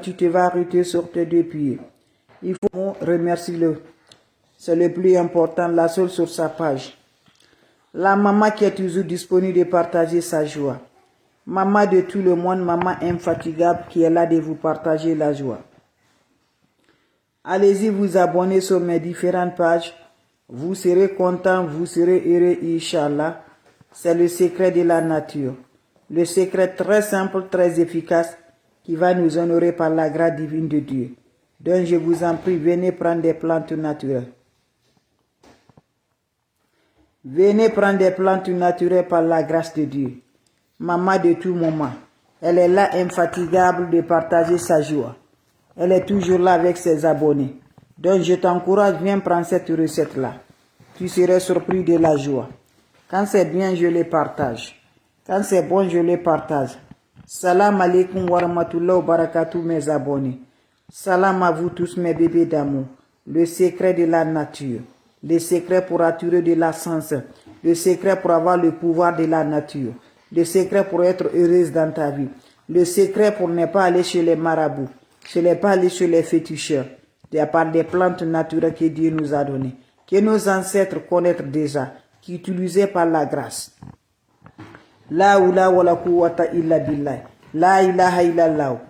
tu te vas arrêter sur tes deux pieds. Il faut remercier-le. C'est le plus important, la seule sur sa page. La maman qui est toujours disponible de partager sa joie. Maman de tout le monde, maman infatigable qui est là de vous partager la joie. Allez-y vous abonner sur mes différentes pages. Vous serez content, vous serez heureux, Inch'Allah. C'est le secret de la nature. Le secret très simple, très efficace, qui va nous honorer par la grâce divine de Dieu. Donc je vous en prie, venez prendre des plantes naturelles. Venez prendre des plantes naturelles par la grâce de Dieu. Maman de tout moment, elle est là infatigable de partager sa joie. Elle est toujours là avec ses abonnés. Donc je t'encourage, viens prendre cette recette-là. Tu serais surpris de la joie. Quand c'est bien, je les partage. Quand c'est bon, je les partage. Salam alaikum wa rahmatullahi wa barakatuh mes abonnés. Salam à vous tous mes bébés d'amour. Le secret de la nature. Le secret pour attirer de la sens. Le secret pour avoir le pouvoir de la nature. Le secret pour être heureuse dans ta vie. Le secret pour ne pas aller chez les marabouts. Je ne pas aller chez les féticheurs. Il y a pas des plantes naturelles que Dieu nous a données. Que nos ancêtres connaissent déjà. Qui utilisaient par la grâce. La hawla wala quwwata illa billah. La ilaha illallah.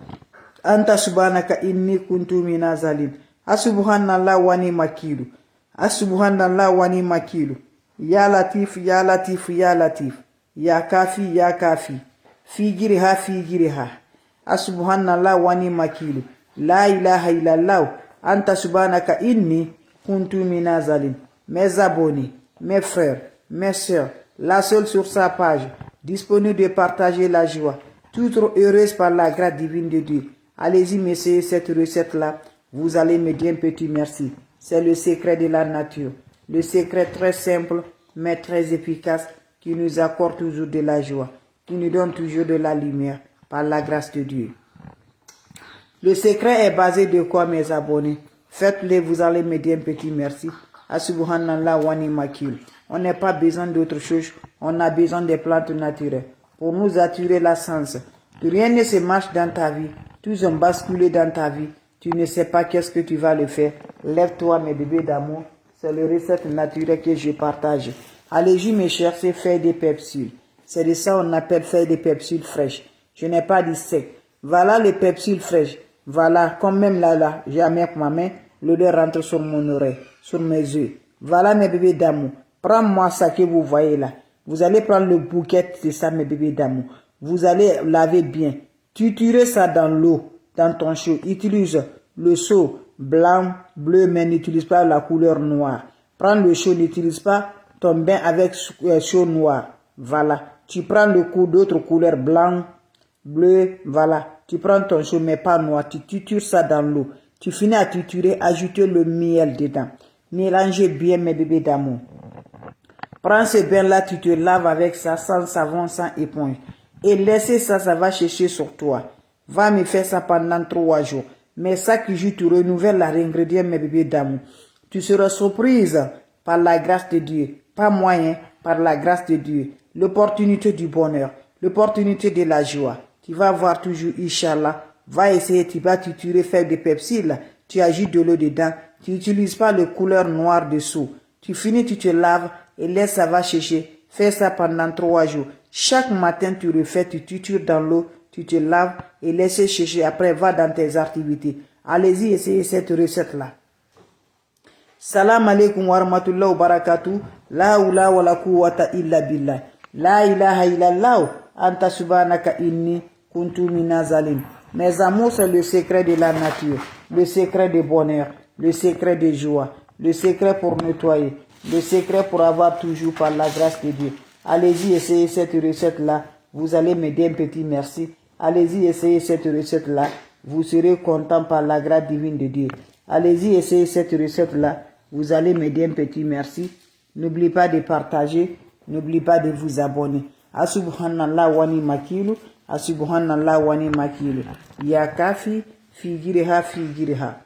Anta subhanaka inni kuntu minaz zalim. Asubhanallah wa ni makilu. Asubhanallah wa ni makilu. Ya latif, ya latif, ya latif. Ya kafi, ya kafi. Fi giriha. Asubhanallah wa ni makilu. La ilaha illallah. Anta subhanaka inni kuntu minaz zalim. Mes abonnés, mes frères, mes sœurs, la seule sur sa page, disponible de partager la joie, toujours heureuse par la grâce divine de Dieu. Allez-y, m'essayer cette recette-là. Vous allez me dire un petit merci. C'est le secret de la nature. Le secret très simple, mais très efficace, qui nous accorde toujours de la joie, qui nous donne toujours de la lumière, par la grâce de Dieu. Le secret est basé de quoi, mes abonnés? Faites-le, vous allez me dire un petit merci. Subhanallah wa ni makil. On n'a pas besoin d'autre chose, on a besoin des plantes naturelles pour nous attirer la sens. Rien ne se marche dans ta vie, tout ont basculé dans ta vie, tu ne sais pas qu'est-ce que tu vas le faire. Lève-toi mes bébés d'amour, c'est le recette naturelle que je partage. Allez-y me chercher feuilles de pepsil. C'est de ça on appelle feuilles de pepsil fraîches. Je n'ai pas dit sec. Voilà les pepsil fraîches. Voilà, comme même là, j'ai avec ma main, l'odeur rentre sur mon oreille, sur mes yeux. Voilà mes bébés d'amour. Prends-moi ça que vous voyez là. Vous allez prendre le bouquet de ça, mes bébés d'amour. Vous allez laver bien. Triturer ça dans l'eau, dans ton seau. Utilise le seau blanc, bleu, mais n'utilise pas la couleur noire. Prends le seau, n'utilise pas ton bain avec seau noir. Voilà. Tu prends le coup d'autres couleurs blanc, bleu, voilà. Tu prends ton seau, mais pas noir. Tu tritures ça dans l'eau. Tu finis à triturer, ajouter le miel dedans. Mélangez bien mes bébés d'amour. Prends ce bain-là, tu te laves avec ça, sans savon, sans éponge. Et laissez ça, ça va chercher sur toi. Va me faire ça pendant 3 jours. Mais ça que je te renouvelle l'ingrédient, mes bébés d'amour. Tu seras surprise par la grâce de Dieu. Pas moyen, par la grâce de Dieu. L'opportunité du bonheur, l'opportunité de la joie. Tu vas voir toujours, Inch'Allah. Va essayer, tu vas triturer, faire des pepsiles. Tu ajoutes de l'eau dedans. Tu n'utilises pas le couleur noire dessous. Tu finis, tu te laves et laisse ça va chercher. Fais ça pendant 3 jours. Chaque matin, tu refais, tu tritures dans l'eau, tu te laves et laisse chercher. Après, va dans tes activités. Allez-y, essayez cette recette-là. Salam alaikum wa rahmatullahi wa barakatuh. La hawla wa la quwwata illa billah. La ilaha illallah. Anta subhanaka inni kuntu minaz zalim. Mes amours, c'est le secret de la nature, le secret de bonheur, le secret de joie, le secret pour nettoyer, le secret pour avoir toujours par la grâce de Dieu. Allez-y, essayez cette recette-là. Vous allez me dire un petit merci. Allez-y, essayez cette recette-là. Vous serez content par la grâce divine de Dieu. Allez-y, essayez cette recette-là. Vous allez me dire un petit merci. N'oubliez pas de partager. N'oubliez pas de vous abonner. Subhanallah wa ni makilu. Subhanallah wa ni makilu. Ya kafi fi giriha.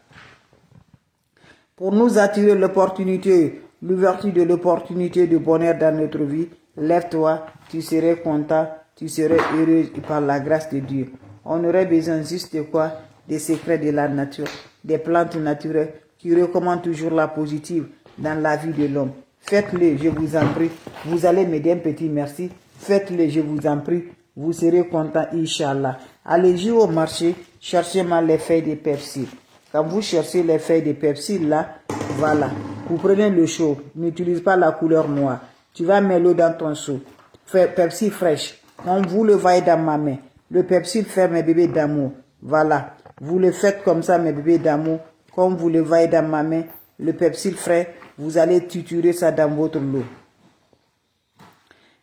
Pour nous attirer l'opportunité, l'ouverture de l'opportunité de bonheur dans notre vie, lève-toi, tu serais content, tu serais heureux par la grâce de Dieu. On aurait besoin juste de quoi? des secrets de la nature, des plantes naturelles qui recommandent toujours la positive dans la vie de l'homme. Faites-le, je vous en prie. Vous allez me dire un petit merci. Faites-le, je vous en prie. Vous serez content, Inch'Allah. Allez-y au marché, cherchez-moi les feuilles de persil. Quand vous cherchez les feuilles de persil, là, voilà. Vous prenez le chaud. N'utilise pas la couleur noire. Tu vas mettre l'eau dans ton seau. Persil fraîche. Quand vous le voyez dans ma main, le persil fait mes bébés d'amour. Voilà. Vous le faites comme ça, mes bébés d'amour. Comme vous le voyez dans ma main, le persil frais, vous allez triturer ça dans votre lot.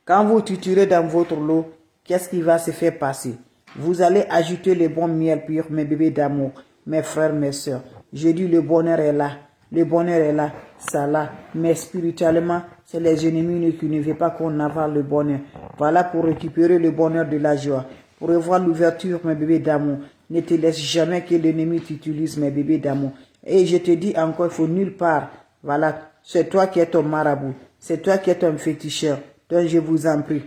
Quand vous triturez dans votre lot, qu'est-ce qui va se faire passer? Vous allez ajouter le bon miel pur, mes bébés d'amour, mes frères, mes soeurs. Je dis le bonheur est là. Le bonheur est là, ça là. Mais spirituellement, c'est les ennemis qui ne veulent pas qu'on avale le bonheur. Voilà pour récupérer le bonheur de la joie. Pour avoir l'ouverture, mes bébés d'amour. Ne te laisse jamais que l'ennemi t'utilise, mes bébés d'amour. Et je te dis encore, il faut nulle part. Voilà, c'est toi qui es ton marabout. C'est toi qui es ton féticheur. Donc je vous en prie.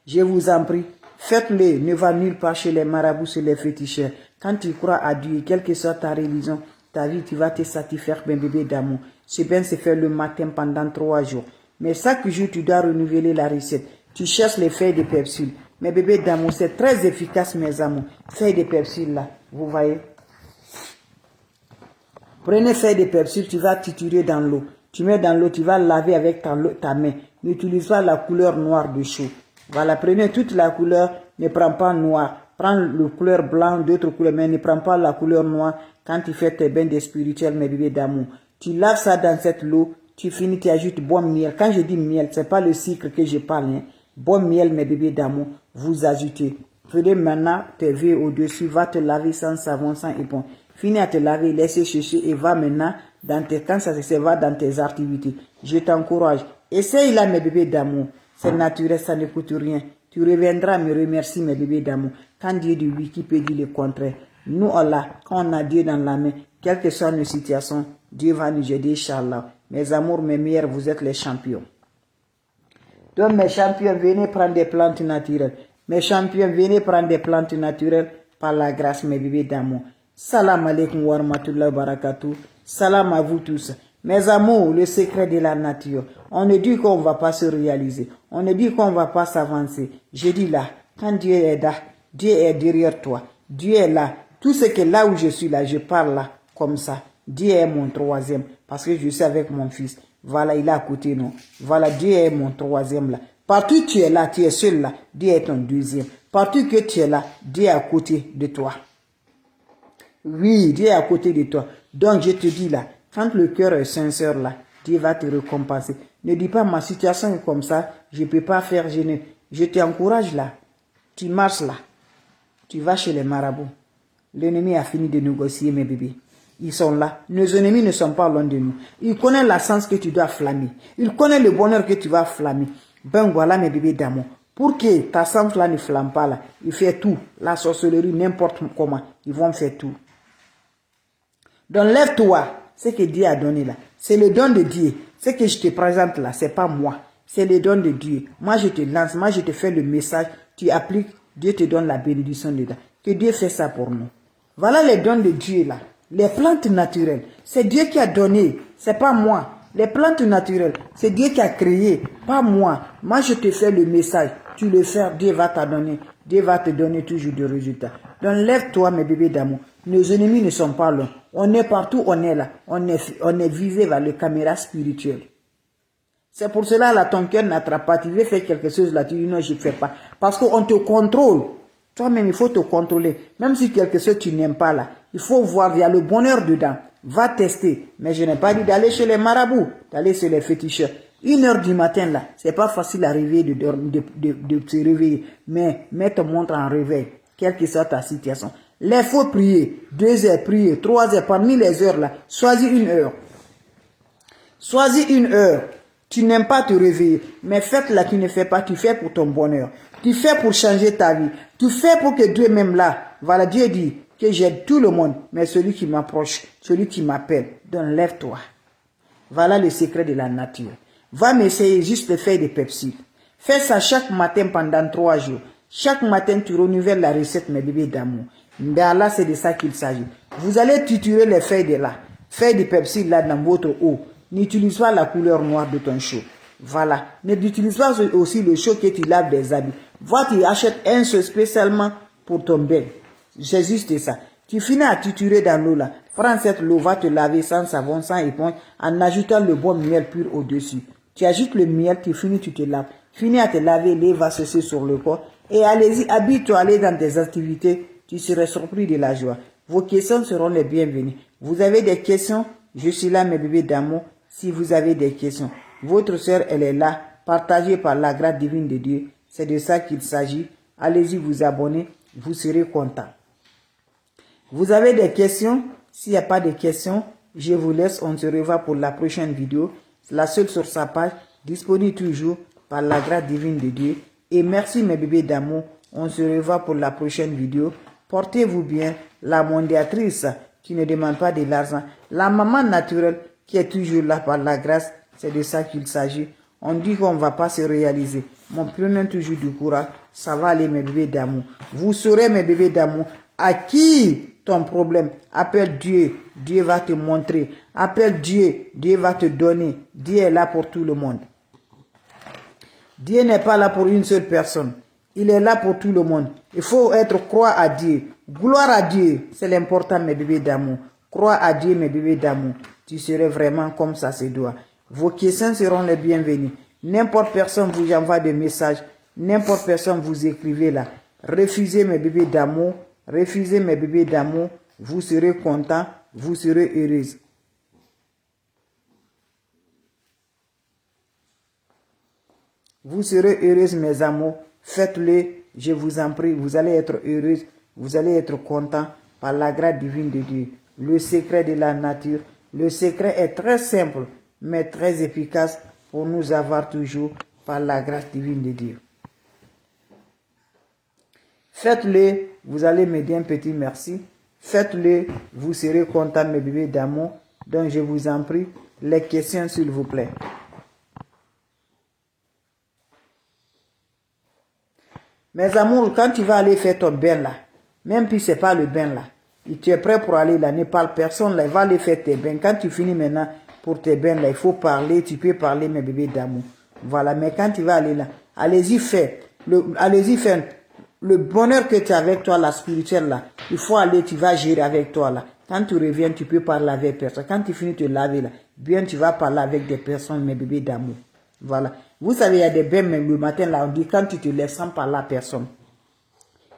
Je vous en prie. Faites-le, ne va nulle part chez les marabouts, chez les féticheurs. Quand tu crois à Dieu, quelle que soit ta religion, ta vie, tu vas te satisfaire, mes bébés d'amour. C'est bien se faire le matin pendant 3 jours. Mais chaque jour, tu dois renouveler la recette. Tu cherches les feuilles de persil. Mes bébés d'amour, c'est très efficace, mes amours. Feuilles de persil, là, vous voyez. Prenez feuilles de persil, tu vas triturer dans l'eau. Tu mets dans l'eau, tu vas laver avec ta main. N'utilise pas la couleur noire de chaud. Voilà, prenez toute la couleur, ne prends pas noir. Prends le couleur blanc, d'autres couleurs, mais ne prends pas la couleur noire quand tu fais tes bains de spirituel, mes bébés d'amour. Tu laves ça dans cette eau, tu finis, tu ajoutes bon miel. Quand je dis miel, c'est pas le sucre que je parle. Hein. Bon miel, mes bébés d'amour, vous ajoutez. Prenez maintenant tes verres au-dessus, va te laver sans savon, sans éponge. Finis à te laver, laissez sécher et va maintenant quand ça se va dans tes activités. Je t'encourage. Essaye là, mes bébés d'amour. C'est naturel, ça ne coûte rien. Tu reviendras me remercier, mes bébés d'amour. Quand Dieu dit oui, qui peut dire le contraire? Nous, Allah, quand on a Dieu dans la main, quelle que soit nos situations, Dieu va nous aider, Inch'Allah. Mes amours, mes meilleurs, vous êtes les champions. Donc, mes champions, venez prendre des plantes naturelles. Mes champions, venez prendre des plantes naturelles par la grâce, mes bébés d'amour. Salam alaikum wa rahmatullahi wa barakatuh. Salam à vous tous. Mes amours, le secret de la nature. On ne dit qu'on ne va pas se réaliser. On ne dit qu'on ne va pas s'avancer. Je dis là, quand Dieu est là, Dieu est derrière toi. Dieu est là. Tout ce que là où je suis là, je parle là, comme ça. Dieu est mon troisième, parce que je suis avec mon fils. Voilà, il est à côté, non. Voilà, Dieu est mon troisième là. Partout tu es là, tu es seul là, Dieu est ton deuxième. Partout que tu es là, Dieu est à côté de toi. Oui, Dieu est à côté de toi. Donc je te dis là, quand le cœur est sincère là, Dieu va te récompenser. Ne dis pas ma situation est comme ça, je ne peux pas faire, je t'encourage là. Tu marches là, tu vas chez les marabouts. L'ennemi a fini de négocier, mes bébés. Ils sont là. Nos ennemis ne sont pas loin de nous. Ils connaissent la sens que tu dois flammer. Ils connaissent le bonheur que tu vas flammer. Ben voilà, mes bébés d'amour. Pour que ta sens là ne flamme pas là, il fait tout. La sorcellerie, n'importe comment, ils vont faire tout. Donc lève-toi. Ce que Dieu a donné là, c'est le don de Dieu. Ce que je te présente là, c'est pas moi. C'est le don de Dieu. Moi, je te lance, moi, je te fais le message. Tu appliques, Dieu te donne la bénédiction dedans. Que Dieu fait ça pour nous. Voilà les dons de Dieu là. Les plantes naturelles, c'est Dieu qui a donné. C'est pas moi. Les plantes naturelles, c'est Dieu qui a créé. Pas moi. Moi, je te fais le message. Tu le fais, Dieu va te donner. Dieu va te donner toujours des résultats. Donc lève-toi, mes bébés d'amour. Nos ennemis ne sont pas loin. On est partout, on est là. On est visé vers les caméras spirituelles. C'est pour cela, là, ton cœur n'attrape pas. Tu veux faire quelque chose, là, tu dis non, je ne fais pas. Parce qu'on te contrôle. Toi-même, il faut te contrôler. Même si quelque chose tu n'aimes pas, là, il faut voir, il y a le bonheur dedans. Va tester. Mais je n'ai pas dit d'aller chez les marabouts, d'aller chez les féticheurs. 1h du matin, là, c'est pas facile à réveiller, de se réveiller. Mais mets ton montre en réveil, quelle que soit ta situation. Il faut prier, 2 heures, prier, 3 heures, parmi les heures là, choisis 1 heure. Choisis 1 heure. Tu n'aimes pas te réveiller, mais faites-la, tu ne fais pas, tu fais pour ton bonheur. Tu fais pour changer ta vie. Tu fais pour que Dieu même là, voilà, Dieu dit que j'aide tout le monde, mais celui qui m'approche, celui qui m'appelle, donc lève-toi. Voilà le secret de la nature. Va m'essayer juste de faire des pepsides. Fais ça chaque matin pendant 3 jours. Chaque matin, tu renouvelles la recette, mes bébés d'amour. Là, c'est de ça qu'il s'agit. Vous allez triturer les feuilles de là. Feuilles de Pepsi là dans votre eau. N'utilise pas la couleur noire de ton chaud. Voilà. N'utilise pas aussi le chaud que tu laves des habits. Va, tu achètes un seul spécialement pour ton bain. C'est juste ça. Tu finis à triturer dans l'eau là. Prends cette eau, va te laver sans savon, sans éponge, en ajoutant le bon miel pur au-dessus. Tu ajoutes le miel, tu finis, tu te laves. Finis à te laver, l'eau va cesser sur le corps. Et allez-y, habille-toi, allez dans tes activités. Tu seras surpris de la joie. Vos questions seront les bienvenues. Vous avez des questions? Je suis là, mes bébés d'amour. Si vous avez des questions, votre sœur, elle est là, partagée par la grâce divine de Dieu. C'est de ça qu'il s'agit. Allez-y vous abonner, vous serez content. Vous avez des questions? S'il n'y a pas de questions, je vous laisse. On se revoit pour la prochaine vidéo. La seule sur sa page, disponible toujours par la grâce divine de Dieu. Et merci mes bébés d'amour. On se revoit pour la prochaine vidéo. Portez-vous bien. La mondiatrice qui ne demande pas de l'argent. La maman naturelle qui est toujours là par la grâce. C'est de ça qu'il s'agit. On dit qu'on ne va pas se réaliser. Mon prenez toujours du courage. Ça va aller mes bébés d'amour. Vous saurez mes bébés d'amour. À qui ton problème? Appelle Dieu. Dieu va te montrer. Appelle Dieu. Dieu va te donner. Dieu est là pour tout le monde. Dieu n'est pas là pour une seule personne. Il est là pour tout le monde. Il faut croire à Dieu. Gloire à Dieu. C'est l'important, mes bébés d'amour. Crois à Dieu, mes bébés d'amour. Tu serais vraiment comme ça se doit. Vos questions seront les bienvenues. N'importe personne vous envoie des messages. N'importe personne vous écrivez là. Refusez mes bébés d'amour. Refusez mes bébés d'amour. Vous serez content. Vous serez heureuse. Vous serez heureuse, mes amours. Faites-le, je vous en prie. Vous allez être heureuse. Vous allez être content par la grâce divine de Dieu. Le secret de la nature. Le secret est très simple, mais très efficace pour nous avoir toujours par la grâce divine de Dieu. Faites-le, vous allez me dire un petit merci. Faites-le, vous serez content, mes bébés d'amour. Donc, je vous en prie, les questions, s'il vous plaît. Mes amours, quand tu vas aller faire ton bain là, même si ce n'est pas le bain là, et tu es prêt pour aller là, ne parle personne là, il va aller faire tes bains. Quand tu finis maintenant pour tes bains là, il faut parler, tu peux parler, mes bébés d'amour. Voilà, mais quand tu vas aller là, allez-y faire. Allez-y faire. Le bonheur que tu as avec toi, la spirituelle là, il faut aller, tu vas gérer avec toi là. Quand tu reviens, tu peux parler avec personne. Quand tu finis de te laver là, bien tu vas parler avec des personnes, mes bébés d'amour. Voilà. Vous savez, il y a des bains, même le matin là, on dit quand tu te lèves sans parler à personne.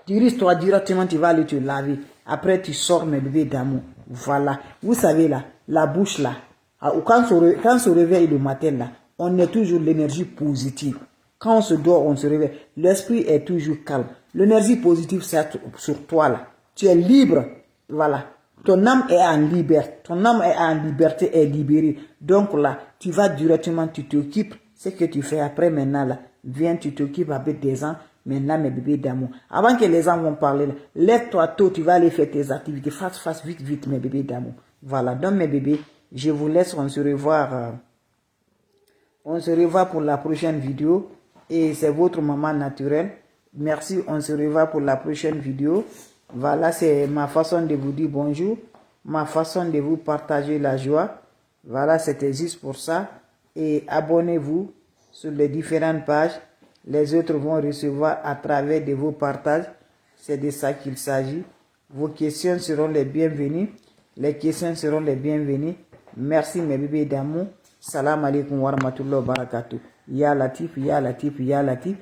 Tu risques toi directement, tu vas aller te laver. Après, tu sors, mes bébés d'amour. Voilà. Vous savez là, la bouche là, quand on se réveille le matin là, on est toujours l'énergie positive. Quand on se dort, on se réveille. L'esprit est toujours calme. L'énergie positive, c'est sur toi là. Tu es libre. Voilà. Ton âme est en liberté. Ton âme est en liberté, est libérée. Donc là, tu vas directement, tu t'occupes. Ce que tu fais après maintenant là, viens, tu t'occupes avec des gens. Maintenant, mes bébés d'amour. Avant que les gens vont parler, lève-toi tôt, tu vas aller faire tes activités. Fais vite, vite, mes bébés d'amour. Voilà. Donc, mes bébés, je vous laisse. On se revoit pour la prochaine vidéo. Et c'est votre maman naturelle. Merci, on se revoit pour la prochaine vidéo. Voilà, c'est ma façon de vous dire bonjour. Ma façon de vous partager la joie. Voilà, c'était juste pour ça. Et abonnez-vous sur les différentes pages. Les autres vont recevoir à travers de vos partages. C'est de ça qu'il s'agit. Vos questions seront les bienvenues. Les questions seront les bienvenues. Merci mes bébés d'amour. Salam alaikum wa rahmatullahi wa barakatuh. Ya Latif, Ya Latif, Ya Latif.